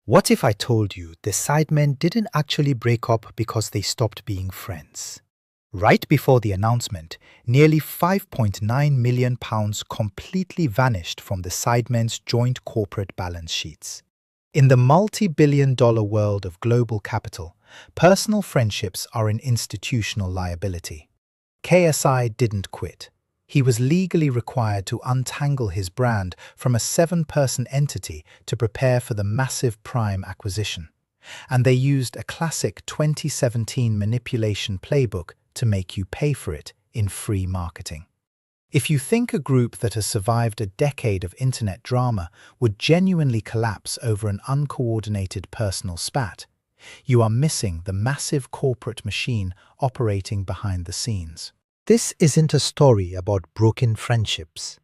What if I told you the Sidemen didn't actually break up because they stopped being friends? Right before the announcement, nearly £5.9 million completely vanished from the Sidemen's joint corporate balance sheets. In the multi-billion-dollar world of global capital, personal friendships are an institutional liability. KSI didn't quit. He was legally required to untangle his brand from a 7-person entity to prepare for the massive Prime acquisition. And they used a classic 2017 manipulation playbook to make you pay for it in free marketing. If you think a group that has survived a decade of internet drama would genuinely collapse over an uncoordinated personal spat, you are missing the massive corporate machine operating behind the scenes. This isn't a story about broken friendships.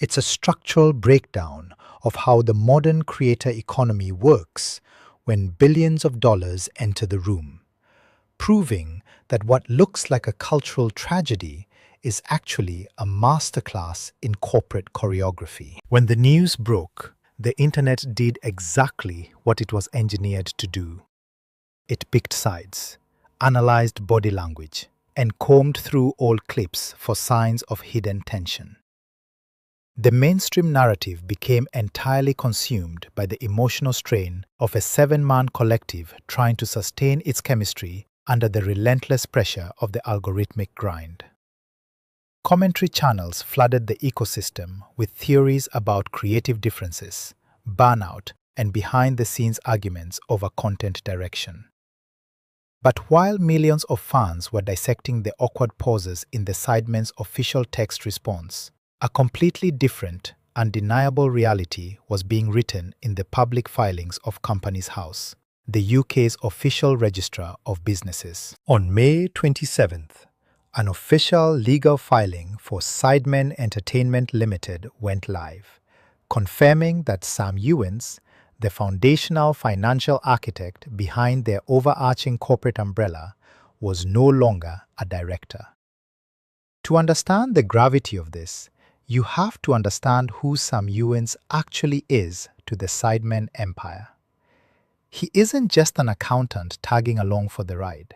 It's a structural breakdown of how the modern creator economy works when billions of dollars enter the room, proving that what looks like a cultural tragedy is actually a masterclass in corporate choreography. When the news broke, the internet did exactly what it was engineered to do. It picked sides, analyzed body language, and combed through old clips for signs of hidden tension. The mainstream narrative became entirely consumed by the emotional strain of a 7-man collective trying to sustain its chemistry under the relentless pressure of the algorithmic grind. Commentary channels flooded the ecosystem with theories about creative differences, burnout, and behind-the-scenes arguments over content direction. But while millions of fans were dissecting the awkward pauses in the Sidemen's official text response, a completely different, undeniable reality was being written in the public filings of Companies House, the UK's official registrar of businesses. On May 27th, an official legal filing for Sidemen Entertainment Limited went live, confirming that Sam Uwins, the foundational financial architect behind their overarching corporate umbrella, was no longer a director. To understand the gravity of this, you have to understand who Sam Uwins actually is to the Sidemen empire. He isn't just an accountant tagging along for the ride.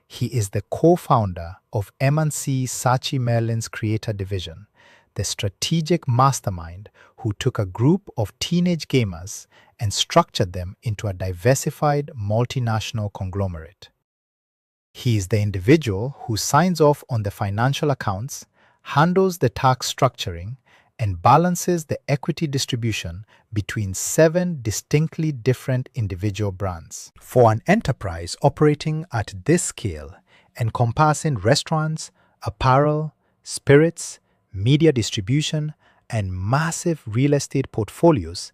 He is the co-founder of M&C Saatchi Merlin's creator division, the strategic mastermind who took a group of teenage gamers and structured them into a diversified multinational conglomerate. He is the individual who signs off on the financial accounts, handles the tax structuring, and balances the equity distribution between 7 distinctly different individual brands. For an enterprise operating at this scale, encompassing restaurants, apparel, spirits, media distribution, and massive real estate portfolios,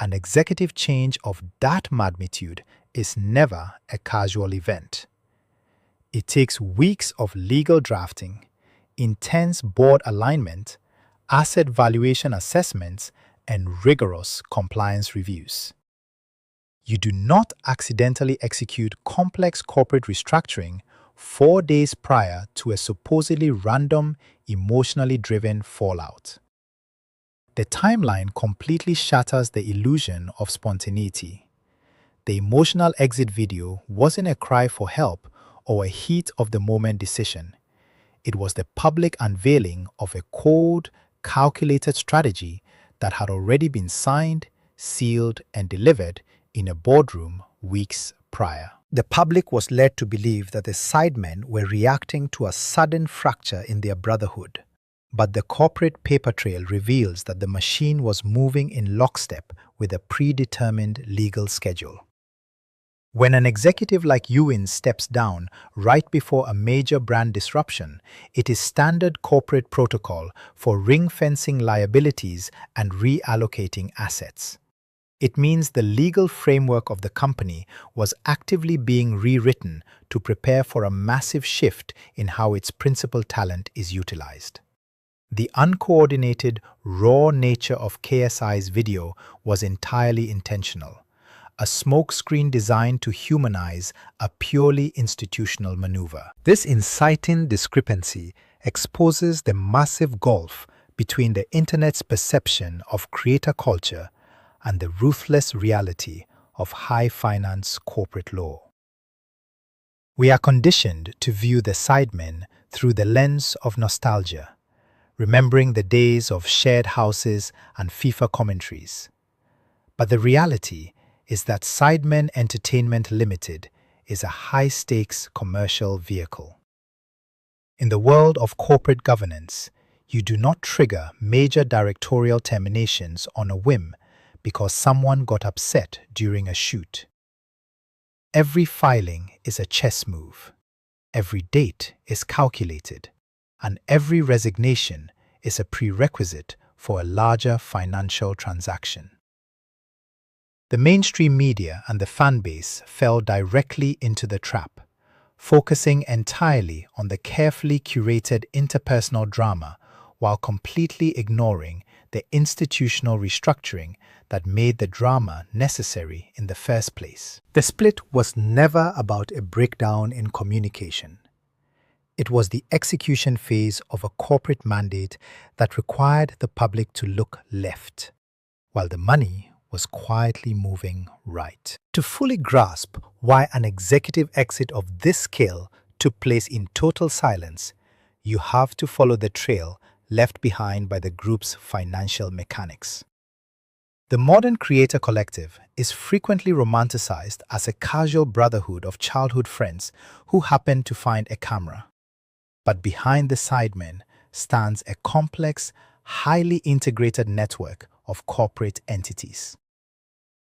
an executive change of that magnitude is never a casual event. It takes weeks of legal drafting, intense board alignment, asset valuation assessments, and rigorous compliance reviews. You do not accidentally execute complex corporate restructuring 4 days prior to a supposedly random, emotionally driven fallout. The timeline completely shatters the illusion of spontaneity. The emotional exit video wasn't a cry for help or a heat-of-the-moment decision. It was the public unveiling of a cold, calculated strategy that had already been signed, sealed, and delivered in a boardroom weeks prior. The public was led to believe that the Sidemen were reacting to a sudden fracture in their brotherhood. But the corporate paper trail reveals that the machine was moving in lockstep with a predetermined legal schedule. When an executive like Uwins steps down right before a major brand disruption, it is standard corporate protocol for ring-fencing liabilities and reallocating assets. It means the legal framework of the company was actively being rewritten to prepare for a massive shift in how its principal talent is utilized. The uncoordinated, raw nature of KSI's video was entirely intentional, a smokescreen designed to humanize a purely institutional maneuver. This inciting discrepancy exposes the massive gulf between the internet's perception of creator culture and the ruthless reality of high finance corporate law. We are conditioned to view the Sidemen through the lens of nostalgia, remembering the days of shared houses and FIFA commentaries. But the reality is that Sidemen Entertainment Limited is a high-stakes commercial vehicle. In the world of corporate governance, you do not trigger major directorial terminations on a whim because someone got upset during a shoot. Every filing is a chess move, every date is calculated, and every resignation is a prerequisite for a larger financial transaction. The mainstream media and the fan base fell directly into the trap, focusing entirely on the carefully curated interpersonal drama while completely ignoring the institutional restructuring that made the drama necessary in the first place. The split was never about a breakdown in communication. It was the execution phase of a corporate mandate that required the public to look left, while the money was quietly moving right. To fully grasp why an executive exit of this scale took place in total silence, you have to follow the trail left behind by the group's financial mechanics. The modern creator collective is frequently romanticized as a casual brotherhood of childhood friends who happen to find a camera. But behind the Sidemen stands a complex, highly integrated network of corporate entities.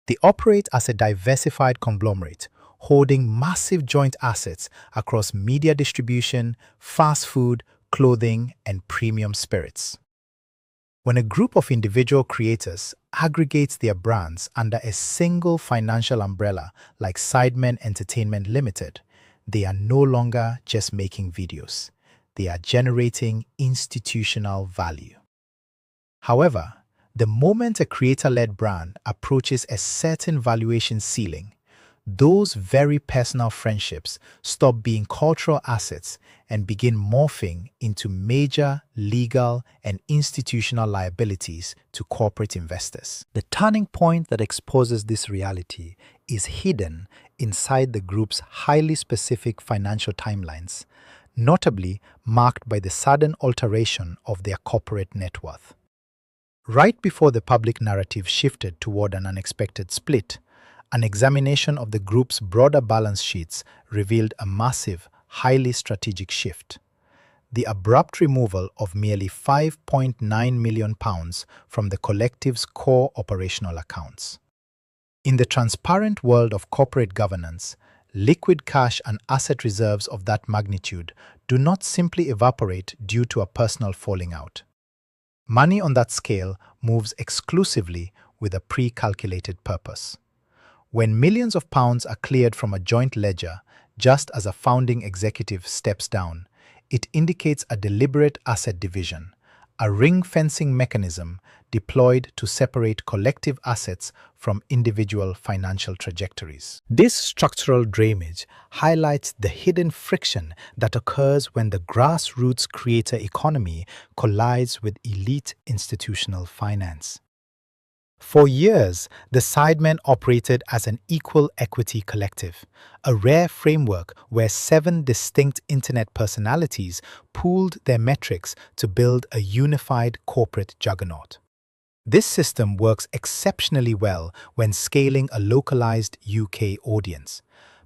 They operate as a diversified conglomerate, holding massive joint assets across media distribution, fast food, clothing, and premium spirits. When a group of individual creators aggregates their brands under a single financial umbrella like Sidemen Entertainment Limited, they are no longer just making videos. They are generating institutional value. However, the moment a creator-led brand approaches a certain valuation ceiling, those very personal friendships stop being cultural assets and begin morphing into major legal and institutional liabilities to corporate investors. The turning point that exposes this reality is hidden inside the group's highly specific financial timelines, notably marked by the sudden alteration of their corporate net worth. Right before the public narrative shifted toward an unexpected split, an examination of the group's broader balance sheets revealed a massive, highly strategic shift. The abrupt removal of merely £5.9 million from the collective's core operational accounts. In the transparent world of corporate governance, liquid cash and asset reserves of that magnitude do not simply evaporate due to a personal falling out. Money on that scale moves exclusively with a pre-calculated purpose. When millions of pounds are cleared from a joint ledger, just as a founding executive steps down, it indicates a deliberate asset division, a ring-fencing mechanism deployed to separate collective assets from individual financial trajectories. This structural drainage highlights the hidden friction that occurs when the grassroots creator economy collides with elite institutional finance. For years, the Sidemen operated as an equal equity collective, a rare framework where 7 distinct internet personalities pooled their metrics to build a unified corporate juggernaut. This system works exceptionally well when scaling a localized UK audience.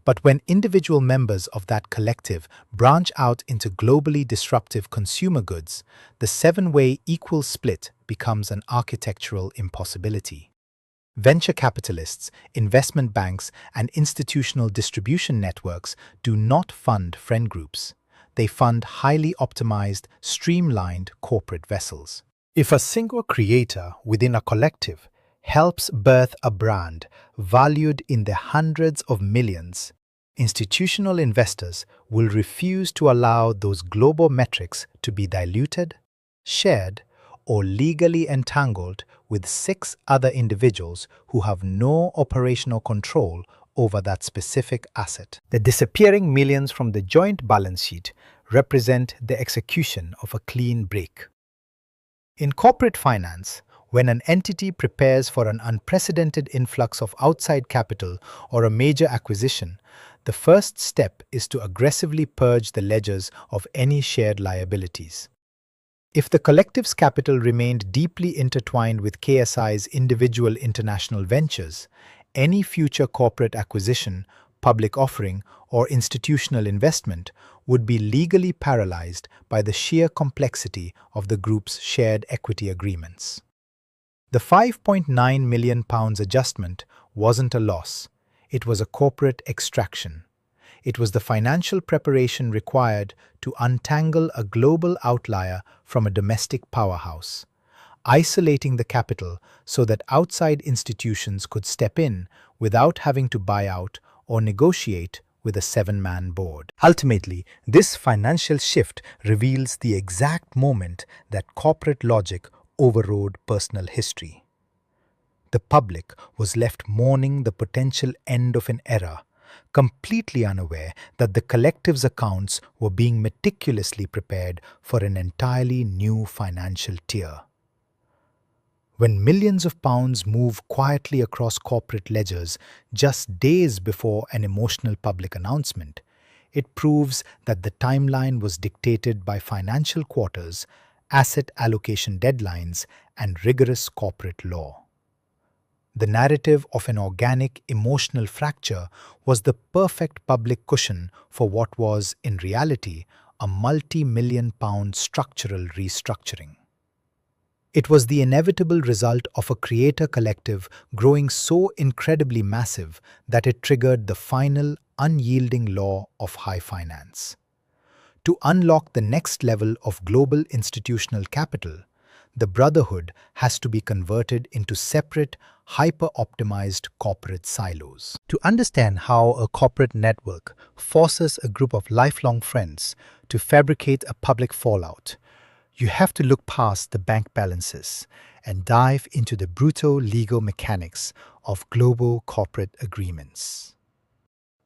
But when individual members of that collective branch out into globally disruptive consumer goods, the 7-way equal split becomes an architectural impossibility. Venture capitalists, investment banks, and institutional distribution networks do not fund friend groups. They fund highly optimized, streamlined corporate vessels. If a single creator within a collective helps birth a brand valued in the hundreds of millions, institutional investors will refuse to allow those global metrics to be diluted, shared, or legally entangled with 6 other individuals who have no operational control over that specific asset. The disappearing millions from the joint balance sheet represent the execution of a clean break. In corporate finance, When an entity prepares for an unprecedented influx of outside capital or a major acquisition, the first step is to aggressively purge the ledgers of any shared liabilities. If the collective's capital remained deeply intertwined with KSI's individual international ventures, any future corporate acquisition, public offering, or institutional investment would be legally paralyzed by the sheer complexity of the group's shared equity agreements. The £5.9 million adjustment wasn't a loss, it was a corporate extraction. It was the financial preparation required to untangle a global outlier from a domestic powerhouse, isolating the capital so that outside institutions could step in without having to buy out or negotiate with a seven-man board. Ultimately, this financial shift reveals the exact moment that corporate logic overrode personal history. The public was left mourning the potential end of an era, completely unaware that the collective's accounts were being meticulously prepared for an entirely new financial tier. When millions of pounds move quietly across corporate ledgers just days before an emotional public announcement, it proves that the timeline was dictated by financial quarters, asset allocation deadlines, and rigorous corporate law. The narrative of an organic, emotional fracture was the perfect public cushion for what was, in reality, a multi-million pound structural restructuring. It was the inevitable result of a creator collective growing so incredibly massive that it triggered the final, unyielding law of high finance. To unlock the next level of global institutional capital, the brotherhood has to be converted into separate, hyper-optimized corporate silos. To understand how a corporate network forces a group of lifelong friends to fabricate a public fallout, you have to look past the bank balances and dive into the brutal legal mechanics of global corporate agreements.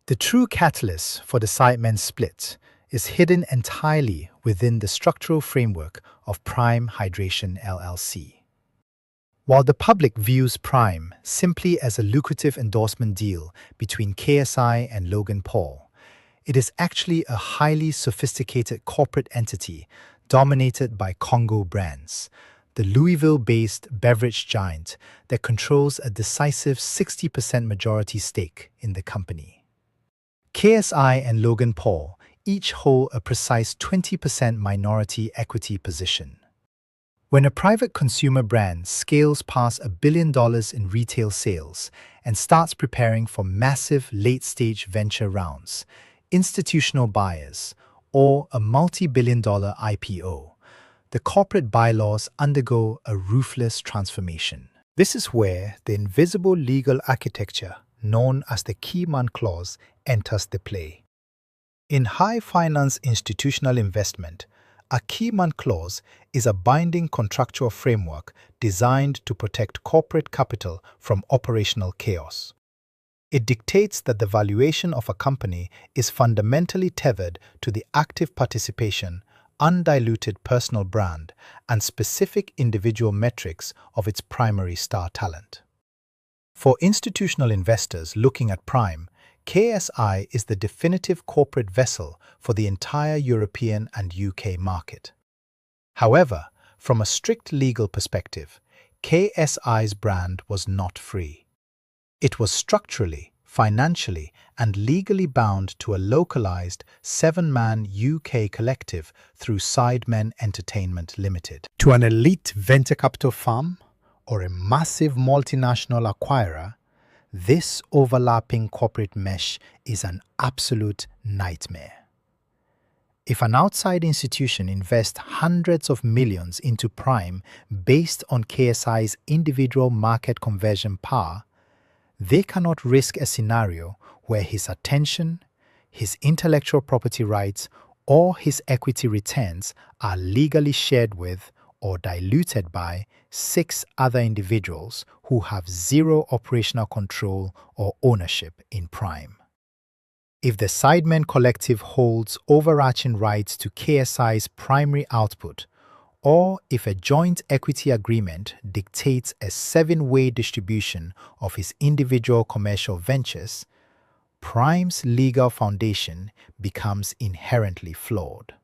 The true catalyst for the Sidemen split is hidden entirely within the structural framework of Prime Hydration LLC. While the public views Prime simply as a lucrative endorsement deal between KSI and Logan Paul, it is actually a highly sophisticated corporate entity dominated by Congo Brands, the Louisville-based beverage giant that controls a decisive 60% majority stake in the company. KSI and Logan Paul each hold a precise 20% minority equity position. When a private consumer brand scales past $1 billion in retail sales and starts preparing for massive late-stage venture rounds, institutional buyers, or a multi-billion-dollar IPO, the corporate bylaws undergo a ruthless transformation. This is where the invisible legal architecture known as the key man clause enters the play. In high finance institutional investment, a key man clause is a binding contractual framework designed to protect corporate capital from operational chaos. It dictates that the valuation of a company is fundamentally tethered to the active participation, undiluted personal brand, and specific individual metrics of its primary star talent. For institutional investors looking at Prime, KSI is the definitive corporate vessel for the entire European and UK market. However, from a strict legal perspective, KSI's brand was not free. It was structurally, financially, and legally bound to a localized seven-man UK collective through Sidemen Entertainment Limited. To an elite venture capital firm or a massive multinational acquirer, this overlapping corporate mesh is an absolute nightmare. If an outside institution invests hundreds of millions into Prime based on KSI's individual market conversion power, they cannot risk a scenario where his attention, his intellectual property rights, or his equity returns are legally shared with or diluted by 6 other individuals who have zero operational control or ownership in Prime. If the Sidemen collective holds overarching rights to KSI's primary output, or if a joint equity agreement dictates a seven-way distribution of his individual commercial ventures, Prime's legal foundation becomes inherently flawed.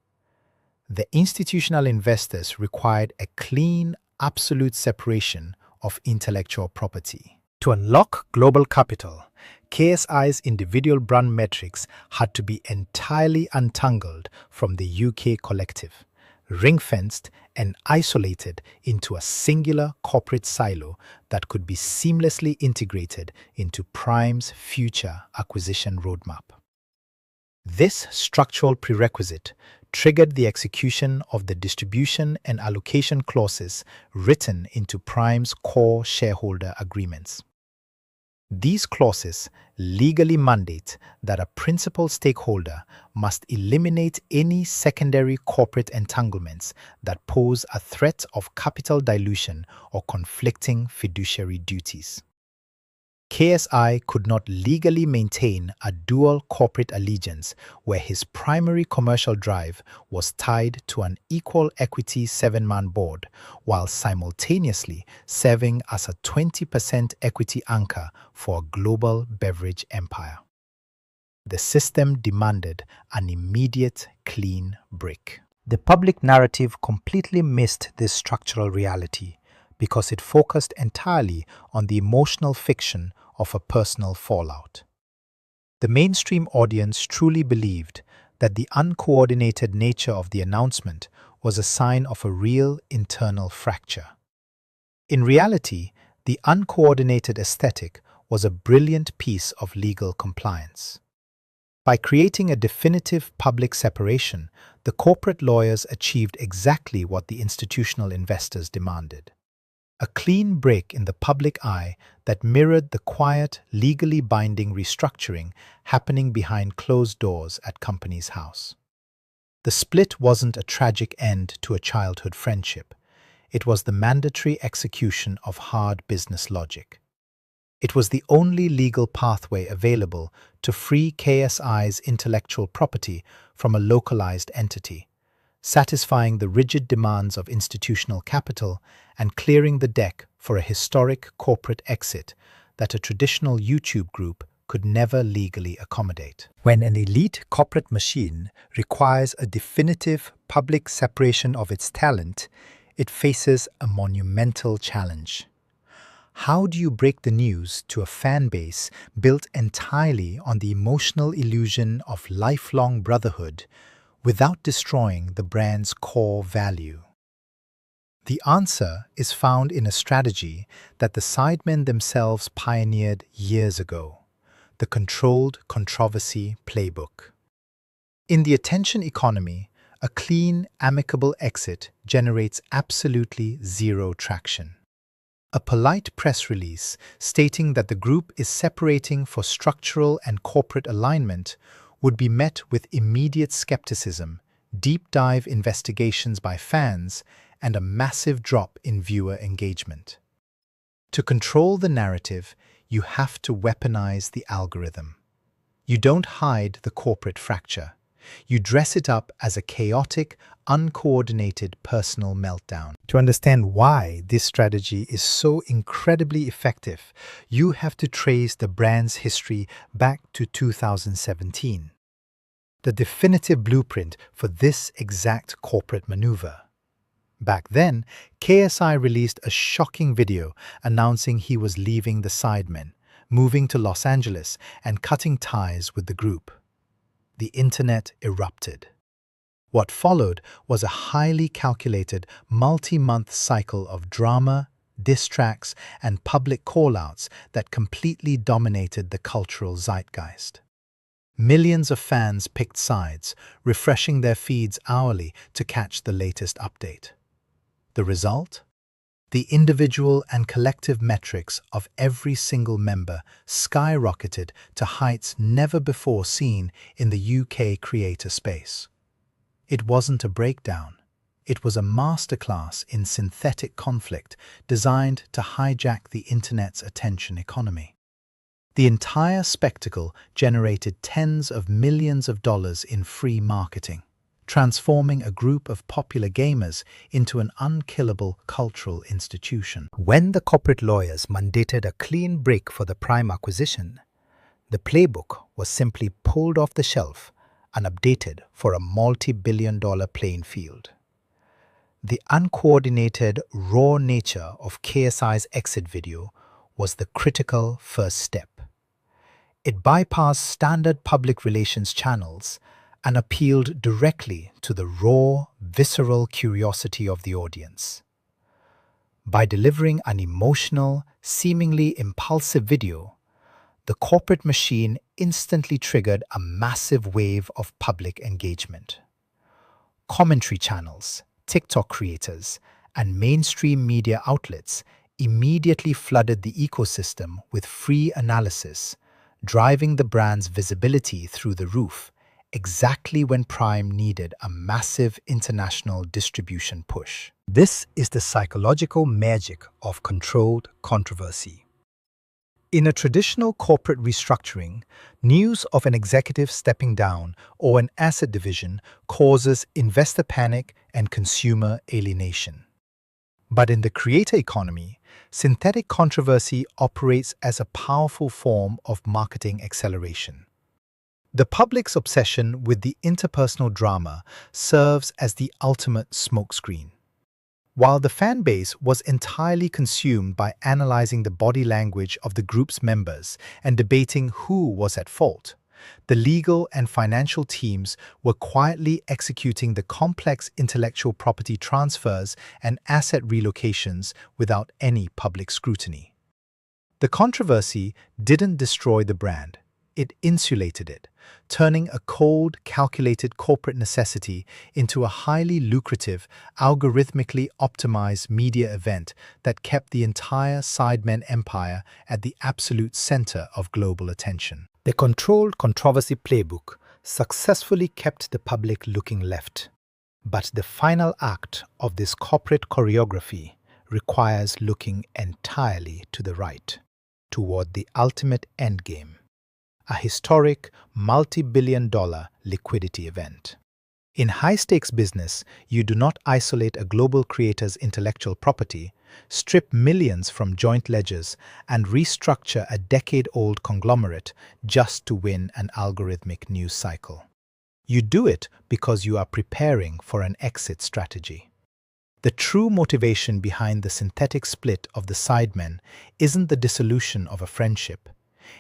The institutional investors required a clean, absolute separation of intellectual property. To unlock global capital, KSI's individual brand metrics had to be entirely untangled from the UK collective, ring-fenced and isolated into a singular corporate silo that could be seamlessly integrated into Prime's future acquisition roadmap. This structural prerequisite triggered the execution of the distribution and allocation clauses written into Prime's core shareholder agreements. These clauses legally mandate that a principal stakeholder must eliminate any secondary corporate entanglements that pose a threat of capital dilution or conflicting fiduciary duties. KSI could not legally maintain a dual corporate allegiance where his primary commercial drive was tied to an equal equity seven-man board while simultaneously serving as a 20% equity anchor for a global beverage empire. The system demanded an immediate clean break. The public narrative completely missed this structural reality because it focused entirely on the emotional fiction of a personal fallout. The mainstream audience truly believed that the uncoordinated nature of the announcement was a sign of a real internal fracture. In reality, the uncoordinated aesthetic was a brilliant piece of legal compliance. By creating a definitive public separation, the corporate lawyers achieved exactly what the institutional investors demanded. A clean break in the public eye that mirrored the quiet, legally binding restructuring happening behind closed doors at Companies House. The split wasn't a tragic end to a childhood friendship. It was the mandatory execution of hard business logic. It was the only legal pathway available to free KSI's intellectual property from a localized entity, satisfying the rigid demands of institutional capital and clearing the deck for a historic corporate exit that a traditional YouTube group could never legally accommodate. When an elite corporate machine requires a definitive public separation of its talent, it faces a monumental challenge. How do you break the news to a fan base built entirely on the emotional illusion of lifelong brotherhood without destroying the brand's core value? The answer is found in a strategy that the Sidemen themselves pioneered years ago, the controlled controversy playbook. In the attention economy, a clean, amicable exit generates absolutely zero traction. A polite press release stating that the group is separating for structural and corporate alignment would be met with immediate skepticism, deep dive investigations by fans, and a massive drop in viewer engagement. To control the narrative, you have to weaponize the algorithm. You don't hide the corporate fracture. You dress it up as a chaotic, uncoordinated personal meltdown. To understand why this strategy is so incredibly effective, you have to trace the brand's history back to 2017. The definitive blueprint for this exact corporate maneuver. Back then, KSI released a shocking video announcing he was leaving the Sidemen, moving to Los Angeles, and cutting ties with the group. The internet erupted. What followed was a highly calculated, multi-month cycle of drama, diss tracks, and public call-outs that completely dominated the cultural zeitgeist. Millions of fans picked sides, refreshing their feeds hourly to catch the latest update. The result? The individual and collective metrics of every single member skyrocketed to heights never before seen in the UK creator space. It wasn't a breakdown. It was a masterclass in synthetic conflict designed to hijack the internet's attention economy. The entire spectacle generated tens of millions of dollars in free marketing. transforming a group of popular gamers into an unkillable cultural institution. When the corporate lawyers mandated a clean break for the Prime acquisition, the playbook was simply pulled off the shelf and updated for a multi-billion-dollar playing field. The uncoordinated, raw nature of KSI's exit video was the critical first step. It bypassed standard public relations channels and appealed directly to the raw, visceral curiosity of the audience. By delivering an emotional, seemingly impulsive video, the corporate machine instantly triggered a massive wave of public engagement. Commentary channels, TikTok creators, and mainstream media outlets immediately flooded the ecosystem with free analysis, driving the brand's visibility through the roof, exactly when Prime needed a massive international distribution push. This is the psychological magic of controlled controversy. In a traditional corporate restructuring, news of an executive stepping down or an asset division causes investor panic and consumer alienation. But in the creator economy, synthetic controversy operates as a powerful form of marketing acceleration. The public's obsession with the interpersonal drama serves as the ultimate smokescreen. While the fan base was entirely consumed by analyzing the body language of the group's members and debating who was at fault, the legal and financial teams were quietly executing the complex intellectual property transfers and asset relocations without any public scrutiny. The controversy didn't destroy the brand. It insulated it, turning a cold, calculated corporate necessity into a highly lucrative, algorithmically optimized media event that kept the entire Sidemen empire at the absolute center of global attention. The controlled controversy playbook successfully kept the public looking left. But the final act of this corporate choreography requires looking entirely to the right, toward the ultimate endgame. A historic, multi-billion-dollar liquidity event. In high-stakes business, you do not isolate a global creator's intellectual property, strip millions from joint ledgers, and restructure a decade-old conglomerate just to win an algorithmic news cycle. You do it because you are preparing for an exit strategy. The true motivation behind the synthetic split of the Sidemen isn't the dissolution of a friendship.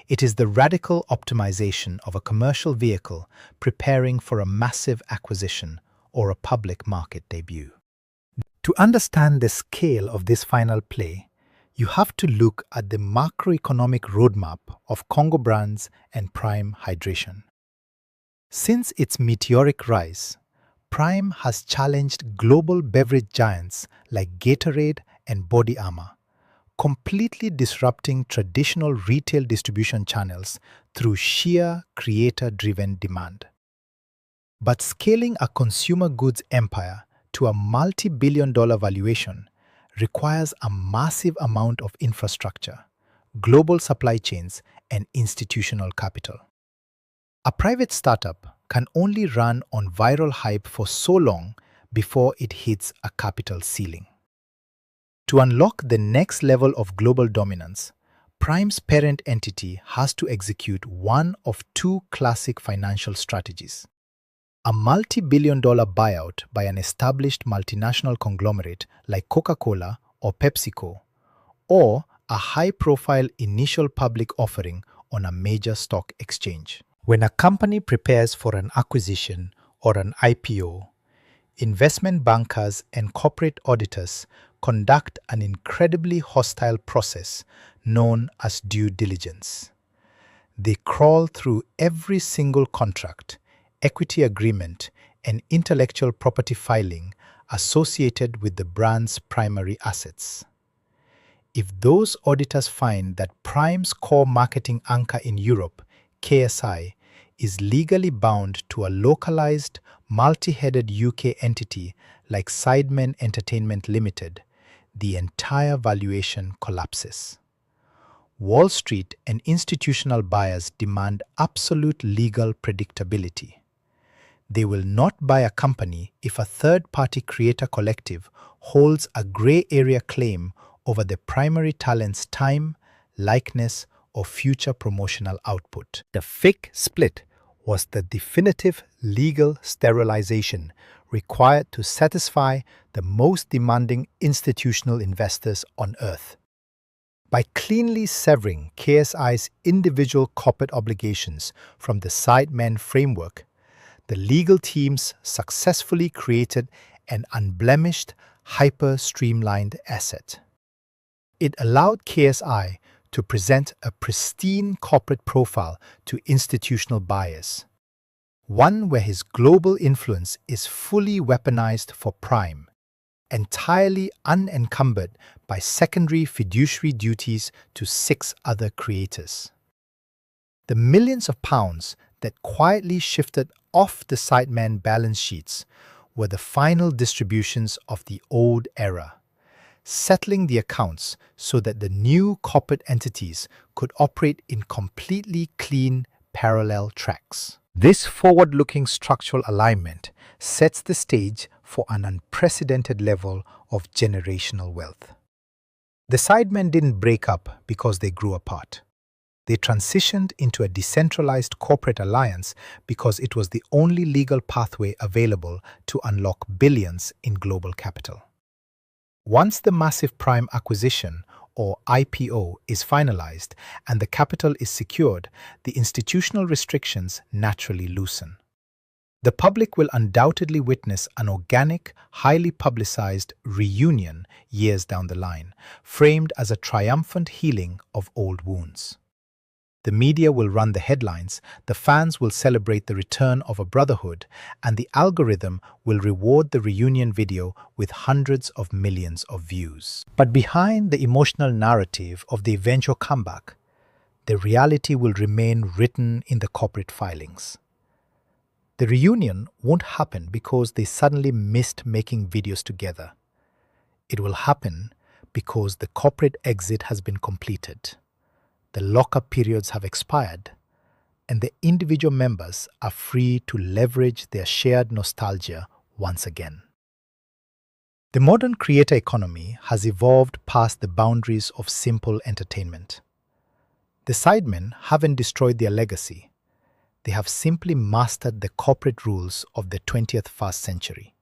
It is the radical optimization of a commercial vehicle preparing for a massive acquisition or a public market debut. To understand the scale of this final play, you have to look at the macroeconomic roadmap of Congo Brands and Prime Hydration. Since its meteoric rise, Prime has challenged global beverage giants like Gatorade and Body Armor, completely disrupting traditional retail distribution channels through sheer creator-driven demand. But scaling a consumer goods empire to a multi-billion-dollar valuation requires a massive amount of infrastructure, global supply chains, and institutional capital. A private startup can only run on viral hype for so long before it hits a capital ceiling. To unlock the next level of global dominance, Prime's parent entity has to execute one of two classic financial strategies: a multi-billion-dollar buyout by an established multinational conglomerate like Coca-Cola or PepsiCo, or a high-profile initial public offering on a major stock exchange. When a company prepares for an acquisition or an IPO, investment bankers and corporate auditors conduct an incredibly hostile process known as due diligence. They crawl through every single contract, equity agreement, and intellectual property filing associated with the brand's primary assets. If those auditors find that Prime's core marketing anchor in Europe, KSI, is legally bound to a localized, multi-headed UK entity like Sidemen Entertainment Limited, the entire valuation collapses. Wall Street and institutional buyers demand absolute legal predictability. They will not buy a company if a third-party creator collective holds a gray area claim over the primary talent's time, likeness, or future promotional output. The fake split was the definitive legal sterilization required to satisfy the most demanding institutional investors on earth. By cleanly severing KSI's individual corporate obligations from the Sidemen framework, the legal teams successfully created an unblemished, hyper-streamlined asset. It allowed KSI to present a pristine corporate profile to institutional buyers, one where his global influence is fully weaponized for prime, entirely unencumbered by secondary fiduciary duties to 6 other creators. The millions of pounds that quietly shifted off the Sidemen balance sheets were the final distributions of the old era, settling the accounts so that the new corporate entities could operate in completely clean parallel tracks. This forward-looking structural alignment sets the stage for an unprecedented level of generational wealth. The Sidemen didn't break up because they grew apart. They transitioned into a decentralized corporate alliance because it was the only legal pathway available to unlock billions in global capital. Once the massive prime acquisition, or IPO, is finalized and the capital is secured, the institutional restrictions naturally loosen. The public will undoubtedly witness an organic, highly publicized reunion years down the line, framed as a triumphant healing of old wounds. The media will run the headlines, the fans will celebrate the return of a brotherhood, and the algorithm will reward the reunion video with hundreds of millions of views. But behind the emotional narrative of the eventual comeback, the reality will remain written in the corporate filings. The reunion won't happen because they suddenly missed making videos together. It will happen because the corporate exit has been completed. The lock-up periods have expired, and the individual members are free to leverage their shared nostalgia once again. The modern creator economy has evolved past the boundaries of simple entertainment. The Sidemen haven't destroyed their legacy. They have simply mastered the corporate rules of the 20th first century.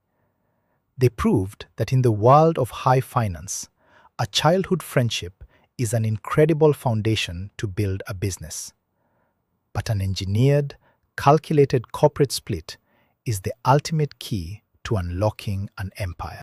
They proved that in the world of high finance, a childhood friendship is an incredible foundation to build a business. But an engineered, calculated corporate split is the ultimate key to unlocking an empire.